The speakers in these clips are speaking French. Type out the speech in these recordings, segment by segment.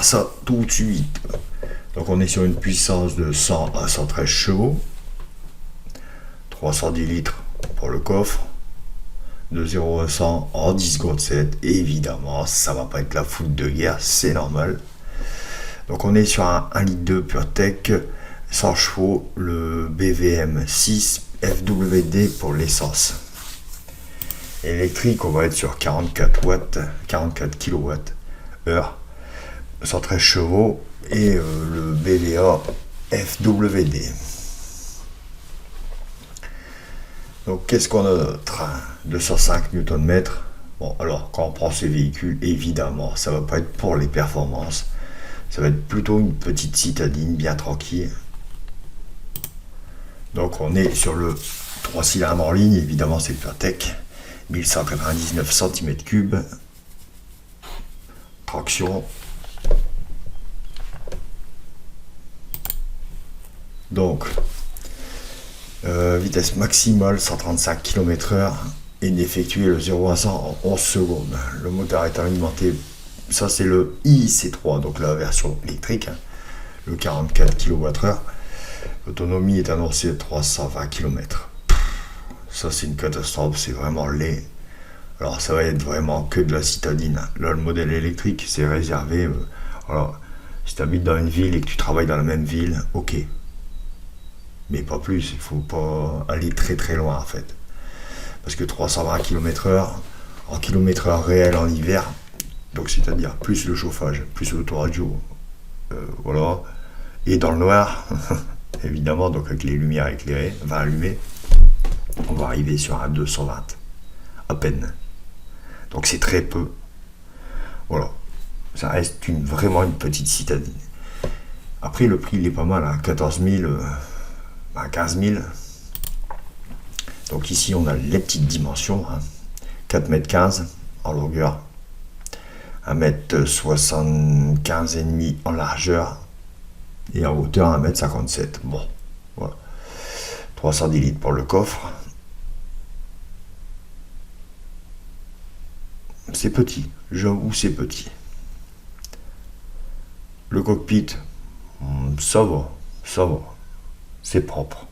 ça tout de suite. Donc on est sur une puissance de 100 à 113 chevaux, 310 litres pour le coffre, de 0 à 100 en 10 secondes 7. Évidemment, ça va pas être la foudre de guerre, c'est normal. Donc on est sur un 1,2 litre PureTech, 100 chevaux, le BVM 6 FWD pour l'essence. Électrique, on va être sur 44 watts, 44 kWh, 113 chevaux et le BVA FWD. Donc qu'est-ce qu'on a d'autre? 205 Nm. Bon, alors quand on prend ces véhicules, évidemment, ça va pas être pour les performances. Ça va être plutôt une petite citadine bien tranquille. Donc on est sur le 3 cylindres en ligne, évidemment c'est le PureTech, 1199 cm3, traction. Donc vitesse maximale 135 km/h et d'effectuer le 0 à 100 en 11 secondes. Le moteur est alimenté, ça c'est le IC3, donc la version électrique, le 44 kWh. L'autonomie est annoncée de 320 km. Ça c'est une catastrophe, c'est vraiment laid. Alors ça va être vraiment que de la citadine. Là le modèle électrique c'est réservé. Alors si tu habites dans une ville et que tu travailles dans la même ville, ok. Mais pas plus, il faut pas aller très très loin en fait. Parce que 320 km/h en km/h réel en hiver, donc c'est-à-dire plus le chauffage, plus l'autoradio, voilà, et dans le noir, évidemment, donc avec les lumières éclairées, allumées, on va arriver sur un 220, à peine. Donc c'est très peu. Voilà, ça reste vraiment une petite citadine. Après le prix il est pas mal, hein, 14 000, 15 000. Donc ici on a les petites dimensions, hein. 4,15 m en longueur, 1,75 m en largeur et en hauteur 1,57 m. Bon, voilà. 310 litres pour le coffre. C'est petit, j'avoue c'est petit. Le cockpit, ça va, c'est propre.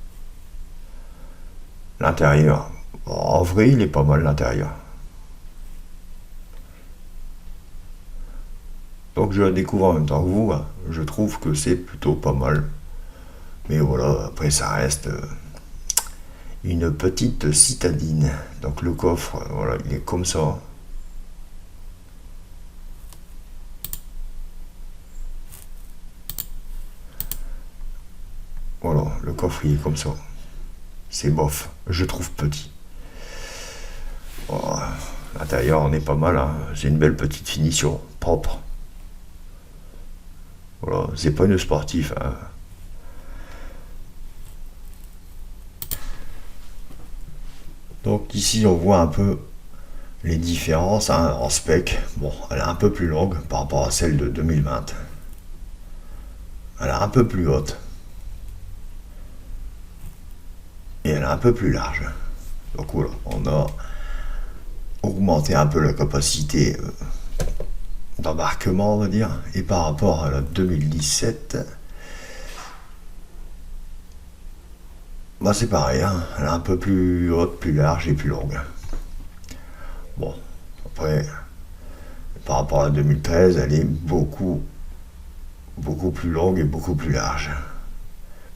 L'intérieur, en vrai il est pas mal l'intérieur. Donc je la découvre en même temps que vous, hein. Je trouve que c'est plutôt pas mal. Mais voilà, après ça reste une petite citadine. Donc le coffre, voilà, il est comme ça. Voilà, le coffre il est comme ça. C'est bof, je trouve petit. Oh, l'intérieur on est pas mal, hein. C'est une belle petite finition, propre. Voilà, c'est pas une sportive, hein. Donc ici on voit un peu les différences, hein, en spec. Bon, elle est un peu plus longue par rapport à celle de 2020. Elle est un peu plus haute. Et elle est un peu plus large. Donc voilà, on a augmenté un peu la capacité d'embarquement, on va dire. Et par rapport à la 2017, bah c'est pareil, hein, elle est un peu plus haute, plus large et plus longue. Bon, après, par rapport à la 2013, elle est beaucoup plus longue et beaucoup plus large.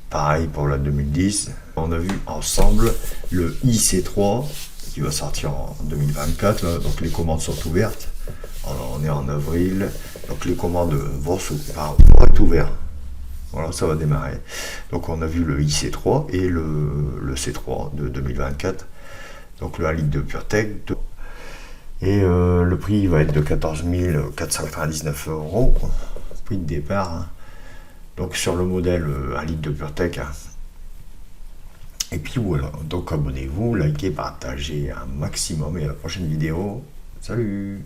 Pareil pour la 2010. On a vu ensemble le IC3 qui va sortir en 2024. Là, donc les commandes sont ouvertes. Alors, on est en avril. Donc les commandes vont être ouvertes. Voilà, ça va démarrer. Donc on a vu le IC3 et le C3 de 2024. Donc le 1 litre de PureTech. Et le prix va être de 14 499 €. Prix de départ, hein. Donc sur le modèle 1 litre de PureTech, hein. Et puis voilà, donc abonnez-vous, likez, partagez un maximum et à la prochaine vidéo. Salut!